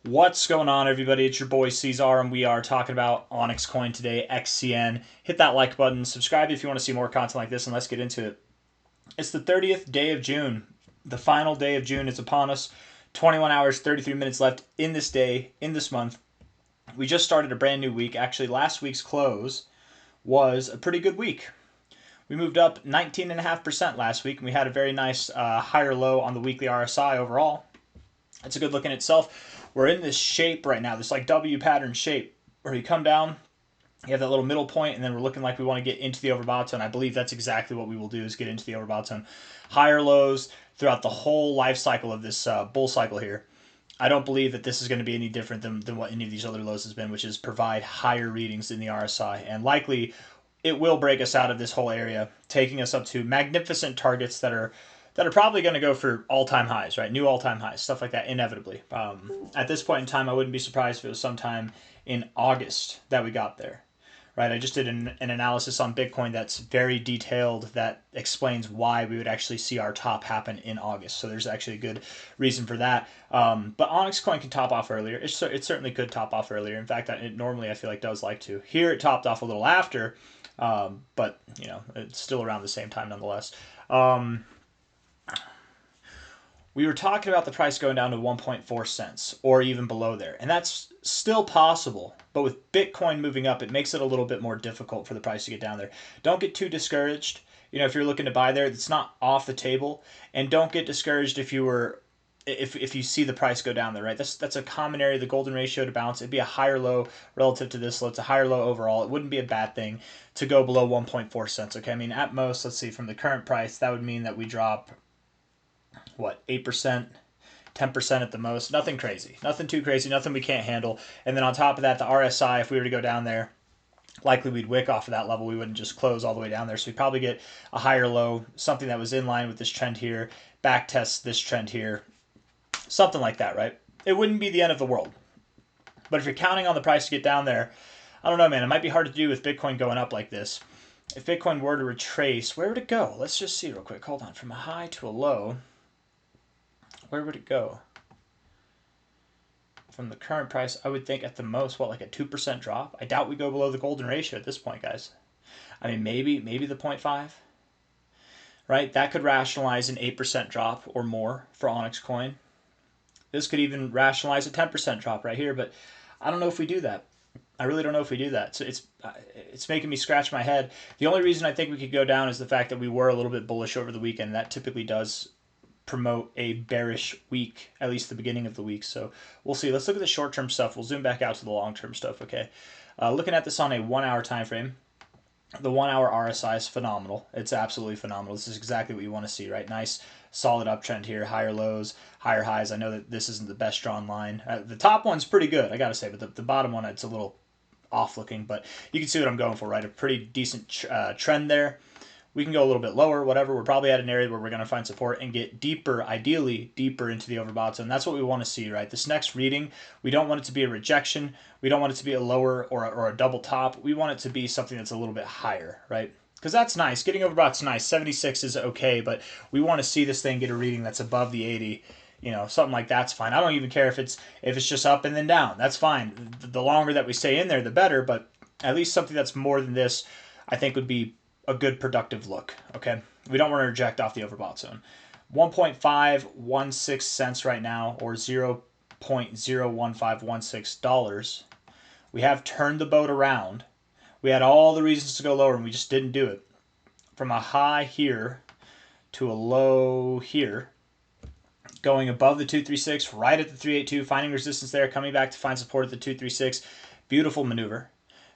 What's going on, everybody? It's your boy C-Zar, and we are talking about OnyxCoin today, XCN. Hit that like button, subscribe if you want to see more content like this, and let's get into it. It's the 30th day of June. The final day of June is upon us. 21 hours, 33 minutes left in this day, in this month. We just started a brand new week. Actually, last week's close was a pretty good week. We moved up 19.5% last week, and we had a very nice higher low on the weekly RSI overall. It's a good look in itself. We're in this shape right now, this like W pattern shape, where you come down, you have that little middle point, and then we're looking like we want to get into the overbought zone. I believe that's exactly what we will do, is get into the overbought zone. Higher lows throughout the whole life cycle of this bull cycle here. I don't believe that this is going to be any different than what any of these other lows has been, which is provide higher readings in the RSI. And likely it will break us out of this whole area, taking us up to magnificent targets that are probably going to go for all-time highs, right? New all-time highs, stuff like that, inevitably. At this point in time, I wouldn't be surprised if it was sometime in August that we got there, right? I just did an analysis on Bitcoin that's very detailed that explains why we would actually see our top happen in August. So there's actually a good reason for that. But OnyxCoin can top off earlier. It certainly could top off earlier. In fact, it normally I feel like does like to. Here it topped off a little after, but you know, it's still around the same time nonetheless. We were talking about the price going down to 1.4 cents or even below there. And that's still possible. But with Bitcoin moving up, it makes it a little bit more difficult for the price to get down there. Don't get too discouraged. You know, if you're looking to buy there, it's not off the table. And don't get discouraged if you see the price go down there, right? That's a common area, the golden ratio to bounce. It'd be a higher low relative to this low. It's a higher low overall. It wouldn't be a bad thing to go below 1.4 cents, okay? I mean, at most, let's see, from the current price, that would mean that we drop what, 8%, 10% at the most. Nothing crazy. Nothing too crazy. Nothing we can't handle. And then on top of that, the RSI, if we were to go down there, likely we'd wick off of that level. We wouldn't just close all the way down there. So we'd probably get a higher low, something that was in line with this trend here, back test this trend here, something like that, right? It wouldn't be the end of the world. But if you're counting on the price to get down there, I don't know, man. It might be hard to do with Bitcoin going up like this. If Bitcoin were to retrace, where would it go? Let's just see real quick. Hold on. From a high to a low, where would it go? From the current price, I would think at the most, what, like a 2% drop? I doubt we go below the golden ratio at this point, guys. I mean, maybe the 0.5, right? That could rationalize an 8% drop or more for OnyxCoin. This could even rationalize a 10% drop right here, but I don't know if we do that. I really don't know if we do that. So it's making me scratch my head. The only reason I think we could go down is the fact that we were a little bit bullish over the weekend. That typically does promote a bearish week, at least the beginning of the week. So we'll see. Let's look at the short-term stuff. We'll zoom back out to the long-term stuff, okay? Looking at this on a 1-hour time frame, the 1-hour RSI is phenomenal. It's absolutely phenomenal. This is exactly what you want to see, right? Nice, solid uptrend here, higher lows, higher highs. I know that this isn't the best drawn line. The top one's pretty good, I got to say, but the bottom one, it's a little off looking, but you can see what I'm going for, right? A pretty decent trend there. We can go a little bit lower, whatever. We're probably at an area where we're going to find support and get deeper, ideally deeper into the overbought zone. That's what we want to see, right? This next reading, we don't want it to be a rejection. We don't want it to be a lower or a double top. We want it to be something that's a little bit higher, right? Because that's nice. Getting overbought's nice. 76 is okay, but we want to see this thing get a reading that's above the 80. You know, something like that's fine. I don't even care if it's just up and then down. That's fine. The longer that we stay in there, the better, but at least something that's more than this, I think, would be a good productive look, okay? We don't want to reject off the overbought zone. 1.516 cents right now, or $0.01516. We have turned the boat around. We had all the reasons to go lower, and we just didn't do it. From a high here to a low here, going above the 236, right at the 382, finding resistance there, coming back to find support at the 236. Beautiful maneuver.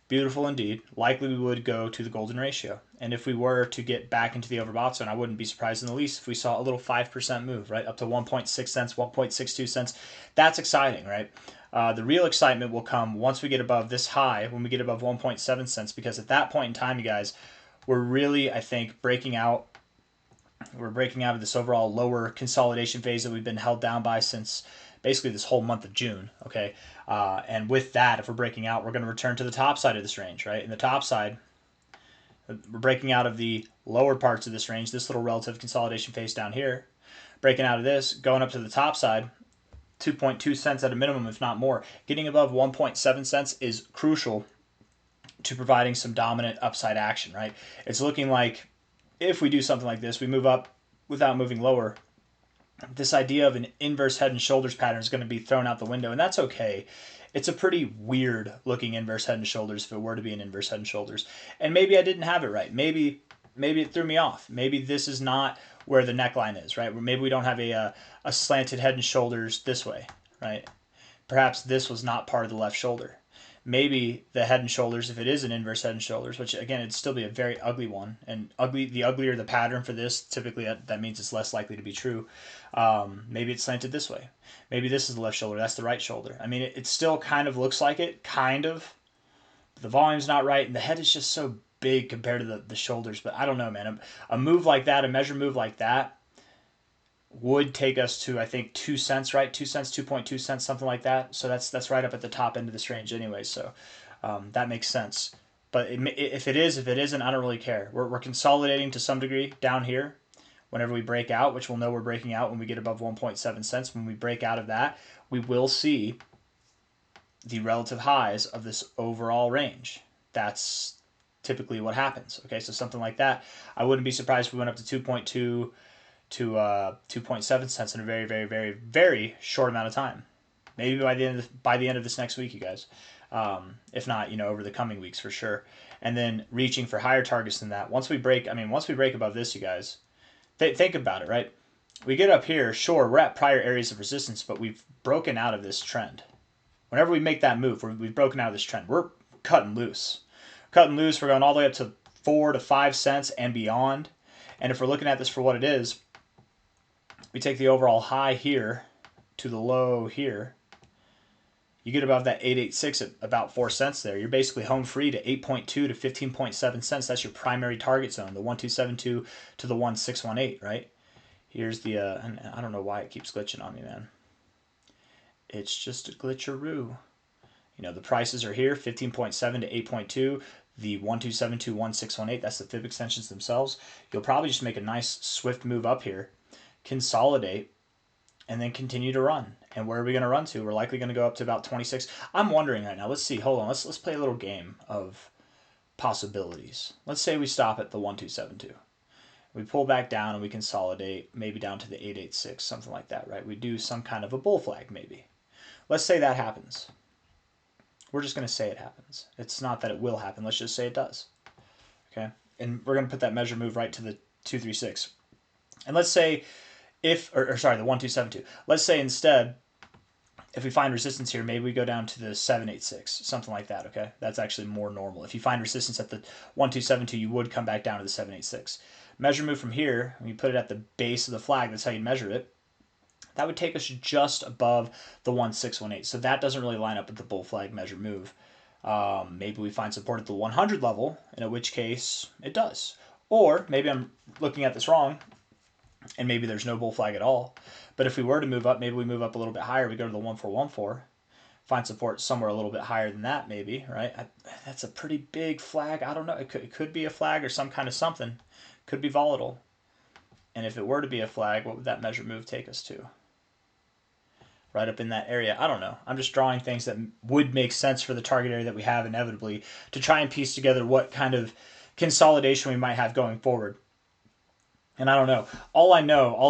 Beautiful indeed. Likely we would go to the golden ratio. And if we were to get back into the overbought zone, I wouldn't be surprised in the least if we saw a little 5% move, right? Up to 1.6 cents, 1.62 cents. That's exciting, right? The real excitement will come once we get above this high, when we get above 1.7 cents, because at that point in time, you guys, we're really, I think, breaking out. We're breaking out of this overall lower consolidation phase that we've been held down by since basically this whole month of June, okay? And with that, if we're breaking out, we're going to return to the top side of this range, right? In the top side, we're breaking out of the lower parts of this range, this little relative consolidation phase down here, breaking out of this, going up to the top side, 2.2 cents at a minimum, if not more. Getting above 1.7 cents is crucial to providing some dominant upside action, right? It's looking like if we do something like this, we move up without moving lower. This idea of an inverse head and shoulders pattern is going to be thrown out the window, and that's okay. It's a pretty weird looking inverse head and shoulders if it were to be an inverse head and shoulders. And maybe I didn't have it right. Maybe it threw me off. Maybe this is not where the neckline is, right? Maybe we don't have a slanted head and shoulders this way, right? Perhaps this was not part of the left shoulder. Maybe the head and shoulders, if it is an inverse head and shoulders, which again, it'd still be a very ugly one, and the uglier the pattern for this, typically that means it's less likely to be true. Maybe it's slanted this way. Maybe this is the left shoulder, that's the right shoulder. I mean, it still kind of looks like it, kind of. The volume's not right, and the head is just so big compared to the shoulders, but I don't know, man. A move like that, a measure move like that, would take us to, I think, 2 cents, right? 2 cents, 2.2 cents, something like that. So that's right up at the top end of this range anyway. So that makes sense. But if it isn't, I don't really care. We're consolidating to some degree down here whenever we break out, which we'll know we're breaking out when we get above 1.7 cents. When we break out of that, we will see the relative highs of this overall range. That's typically what happens. Okay, so something like that. I wouldn't be surprised if we went up to 2.2 to 2.7 cents in a very, very, very, very short amount of time. Maybe by the end of this next week, you guys. If not, over the coming weeks for sure. And then reaching for higher targets than that. Once we break above this, you guys, think about it, right? We get up here, sure, we're at prior areas of resistance, but we've broken out of this trend. Whenever we make that move, we've broken out of this trend. We're cutting loose. We're going all the way up to 4 to 5 cents and beyond. And if we're looking at this for what it is, we take the overall high here to the low here. You get above that 886 at about 4 cents there. You're basically home free to 8.2 to 15.7 cents. That's your primary target zone, the 1272 to the 1618, right? Here's the, and I don't know why it keeps glitching on me, man. It's just a glitcheroo. The prices are here, 15.7 to 8.2. The 1272, 1618, that's the fib extensions themselves. You'll probably just make a nice swift move up here, consolidate, and then continue to run. And where are we going to run to? We're likely going to go up to about 26. I'm wondering right now. Let's see. Hold on. Let's play a little game of possibilities. Let's say we stop at the 1272. We pull back down and we consolidate, maybe down to the 886, something like that, right? We do some kind of a bull flag, maybe. Let's say that happens. We're just going to say it happens. It's not that it will happen. Let's just say it does. Okay? And we're going to put that measure move right to the 236. And let's say the 1272. Let's say instead, if we find resistance here, maybe we go down to the 786, something like that, okay? That's actually more normal. If you find resistance at the 1272, you would come back down to the 786. Measure move from here, and you put it at the base of the flag, that's how you measure it. That would take us just above the 1618. So that doesn't really line up with the bull flag measure move. Maybe we find support at the 100 level, in which case it does. Or maybe I'm looking at this wrong, and maybe there's no bull flag at all. But if we were to move up, maybe we move up a little bit higher. We go to the 1414, find support somewhere a little bit higher than that, maybe, right? That's a pretty big flag. I don't know. It could be a flag or some kind of something. Could be volatile. And if it were to be a flag, what would that measure move take us to? Right up in that area. I don't know. I'm just drawing things that would make sense for the target area that we have inevitably to try and piece together what kind of consolidation we might have going forward. And I don't know. All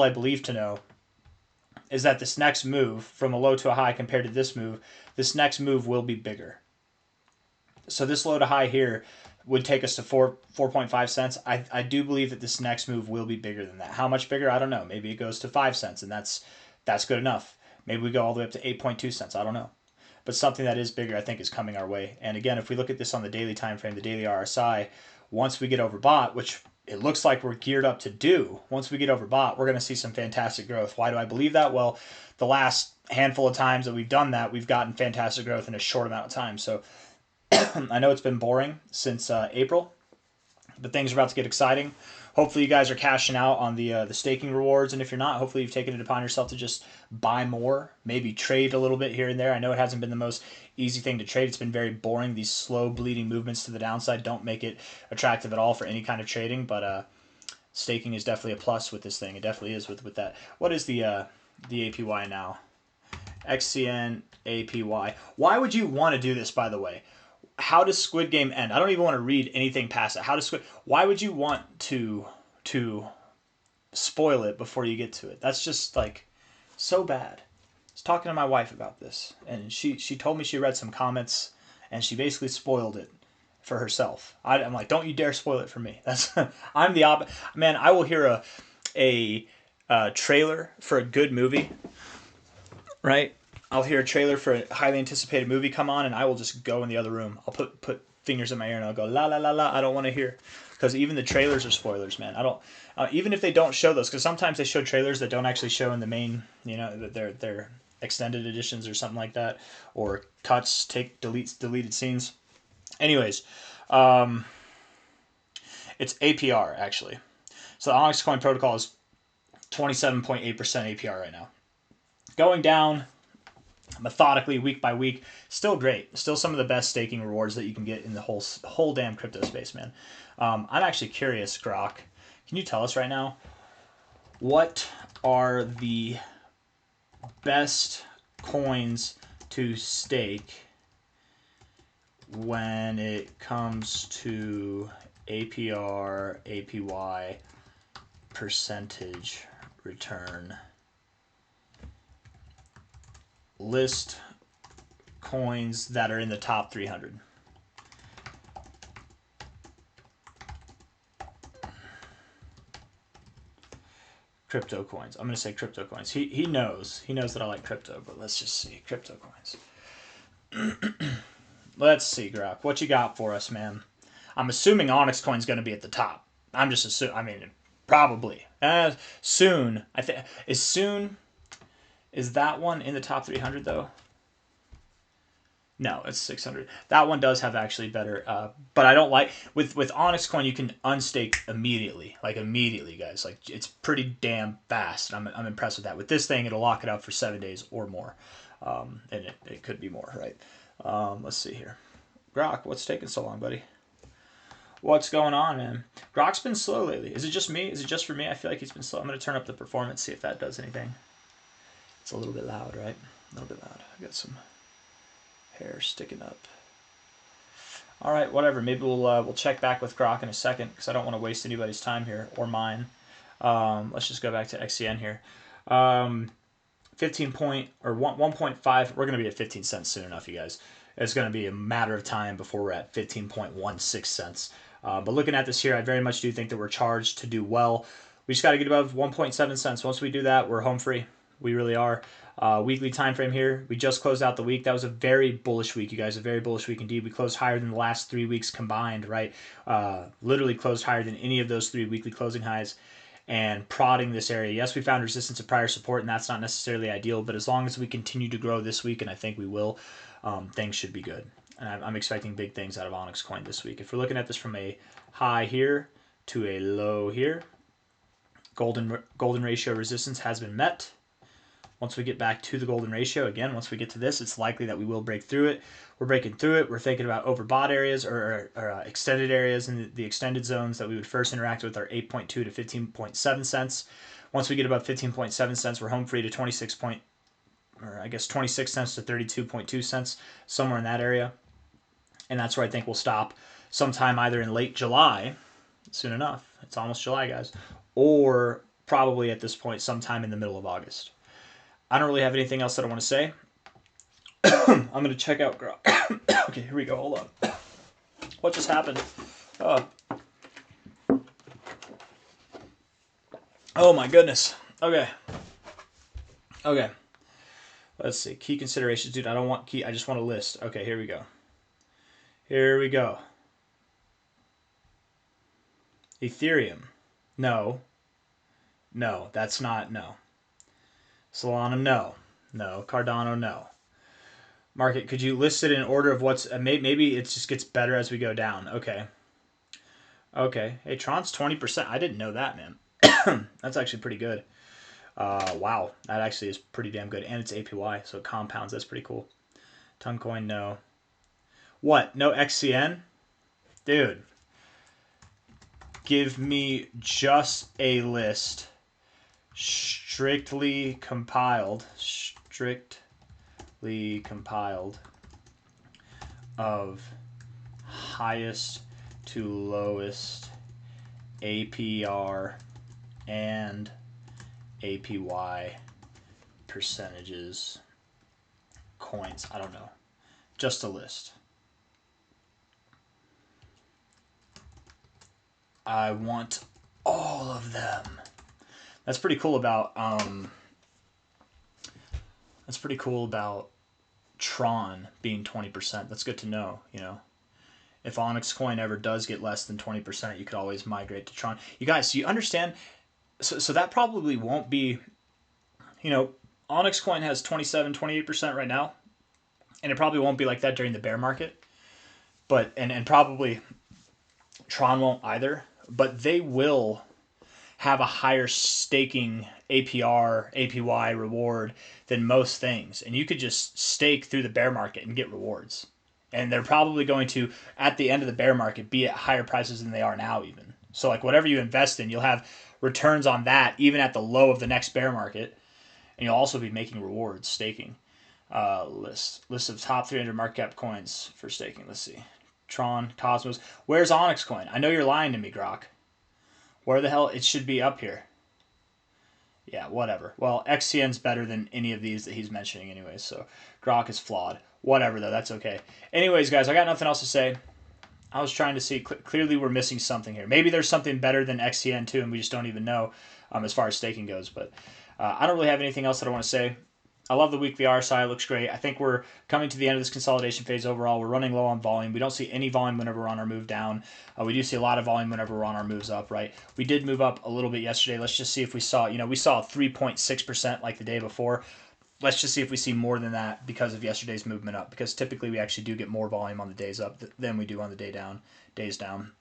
I believe to know, is that this next move from a low to a high compared to this next move will be bigger. So this low to high here would take us to 4.5 cents. I do believe that this next move will be bigger than that. How much bigger? I don't know. Maybe it goes to 5 cents, and that's good enough. Maybe we go all the way up to 8.2 cents. I don't know. But something that is bigger, I think, is coming our way. And again, if we look at this on the daily time frame, the daily RSI, once we get overbought, which it looks like we're geared up to do, once we get overbought, we're going to see some fantastic growth. Why do I believe that? Well, the last handful of times that we've done that, we've gotten fantastic growth in a short amount of time. So I know it's been boring since April, but things are about to get exciting. Hopefully you guys are cashing out on the staking rewards, and if you're not, hopefully you've taken it upon yourself to just buy more, maybe trade a little bit here and there. I know it hasn't been the most easy thing to trade. It's been very boring. These slow bleeding movements to the downside don't make it attractive at all for any kind of trading, but staking is definitely a plus with this thing. It definitely is with that. What is the APY now? XCN APY. Why would you want to do this, by the way? How does Squid Game end? I don't even want to read anything past it. How does Why would you want to spoil it before you get to it? That's just like so bad. I was talking to my wife about this, and she told me she read some comments, and she basically spoiled it for herself. I'm like, don't you dare spoil it for me. That's I'm the opposite. Man, I will hear a trailer for a good movie, right? I'll hear a trailer for a highly anticipated movie come on, and I will just go in the other room. I'll put fingers in my ear and I'll go la la la la. I don't want to hear, because even the trailers are spoilers, man. I don't even if they don't show those, because sometimes they show trailers that don't actually show in the main, you know, that they're extended editions or something like that, or cuts, deleted scenes. Anyways, it's APR actually. So the OnyxCoin protocol is 27.8% APR right now, going down methodically week by week. Still great. Still some of the best staking rewards that you can get in the whole damn crypto space, man. I'm actually curious, Grok. Can you tell us right now what are the best coins to stake when it comes to APR, APY, percentage return? List coins that are in the top 300. Crypto coins. I'm going to say crypto coins. He knows that I like crypto, but let's just see. Crypto coins. Let's see, Grok. What you got for us, man? I'm assuming OnyxCoin's going to be at the top. I'm just assuming. I mean, probably. Soon. I think is that one in the top 300 though? No, it's 600. That one does have actually better, but I don't like with OnyxCoin. You can unstake immediately, guys. Like, it's pretty damn fast. I'm impressed with that. With this thing, it'll lock it up for 7 days or more, and it could be more, right? Let's see here. Grok, what's taking so long, buddy? What's going on, man? Grok's been slow lately. Is it just me? Is it just for me? I feel like he's been slow. I'm going to turn up the performance, see if that does anything. It's a little bit loud, right? A little bit loud. I got some hair sticking up. All right, whatever. Maybe we'll check back with Grok in a second, because I don't want to waste anybody's time here, or mine. Let's just go back to XCN here. 15 point or 1.5. We're going to be at 15 cents soon enough, you guys. It's going to be a matter of time before we're at 15.16 cents. But looking at this here, I very much do think that we're charged to do well. We just got to get above 1.7 cents. Once we do that, we're home free. We really are. Weekly time frame here. We just closed out the week. That was a very bullish week, you guys. A very bullish week indeed. We closed higher than the last 3 weeks combined, right? Literally closed higher than any of those 3 weekly closing highs, and prodding this area. Yes, we found resistance at prior support, and that's not necessarily ideal, but as long as we continue to grow this week, and I think we will, things should be good. And I'm expecting big things out of OnyxCoin this week. If we're looking at this from a high here to a low here, golden ratio resistance has been met. Once we get back to the golden ratio, again, once we get to this, it's likely that we will break through it. We're breaking through it. We're thinking about overbought areas or extended areas, and the extended zones that we would first interact with are 8.2 to 15.7 cents. Once we get above 15.7 cents, we're home free to 26 cents to 32.2 cents, somewhere in that area. And that's where I think we'll stop sometime either in late July, soon enough. It's almost July, guys. Or probably at this point sometime in the middle of August. I don't really have anything else that I want to say. I'm going to check out Grok. Okay, here we go. Hold on. What just happened? Oh my goodness. Okay. Let's see. Key considerations. Dude, I don't want key. I just want a list. Okay, here we go. Ethereum. No, that's not. No. Solana, no. Cardano, no. Market, could you list it in order of what's... maybe it just gets better as we go down. Okay. Hey, Tron's 20%. I didn't know that, man. That's actually pretty good. Wow. That actually is pretty damn good. And it's APY, so it compounds. That's pretty cool. Toncoin, no. What? No XCN? Dude. Give me just a list. Strictly compiled. Strict compiled of highest to lowest APR and APY percentages coins. I don't know. Just a list. I want all of them. That's pretty cool about Tron being 20%. That's good to know, you know. If OnyxCoin ever does get less than 20%, you could always migrate to Tron. You guys, so you understand? So that probably won't be, you know, OnyxCoin has 27, 28% right now, and it probably won't be like that during the bear market. But and probably Tron won't either, but they will have a higher staking APR, APY reward than most things. And you could just stake through the bear market and get rewards. And they're probably going to, at the end of the bear market, be at higher prices than they are now even. So like whatever you invest in, you'll have returns on that even at the low of the next bear market. And you'll also be making rewards staking. List of top 300 market cap coins for staking. Let's see. Tron, Cosmos. Where's OnyxCoin? I know you're lying to me, Grok. Where the hell? It should be up here. Yeah, whatever. Well, XCN's better than any of these that he's mentioning anyway, so Grok is flawed. Whatever, though. That's okay. Anyways, guys, I got nothing else to say. I was trying to see. Clearly, we're missing something here. Maybe there's something better than XCN, too, and we just don't even know as far as staking goes. But I don't really have anything else that I want to say. I love the weekly RSI. It looks great. I think we're coming to the end of this consolidation phase overall. We're running low on volume. We don't see any volume whenever we're on our move down. We do see a lot of volume whenever we're on our moves up, right? We did move up a little bit yesterday. Let's just see if we saw, we saw 3.6% like the day before. Let's just see if we see more than that because of yesterday's movement up, because typically we actually do get more volume on the days up than we do on the days down.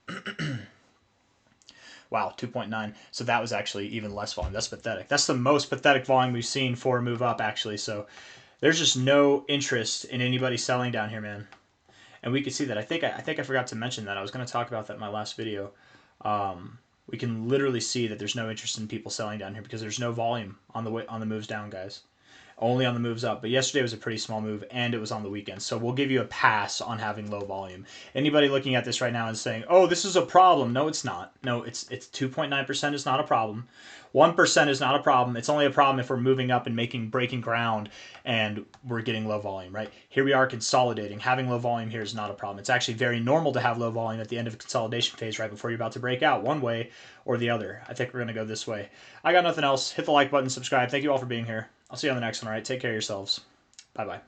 Wow, 2.9. So that was actually even less volume. That's pathetic. That's the most pathetic volume we've seen for a move up, actually. So there's just no interest in anybody selling down here, man. And we could see that. I think I forgot to mention that. I was going to talk about that in my last video. We can literally see that there's no interest in people selling down here because there's no volume on the moves down, guys. Only on the moves up. But yesterday was a pretty small move, and it was on the weekend. So we'll give you a pass on having low volume. Anybody looking at this right now and saying, oh, this is a problem. No, it's not. No, it's 2.9% is not a problem. 1% is not a problem. It's only a problem if we're moving up and breaking ground and we're getting low volume, right? Here we are consolidating. Having low volume here is not a problem. It's actually very normal to have low volume at the end of a consolidation phase right before you're about to break out one way or the other. I think we're going to go this way. I got nothing else. Hit the like button, subscribe. Thank you all for being here. I'll see you on the next one, all right? Take care of yourselves. Bye-bye.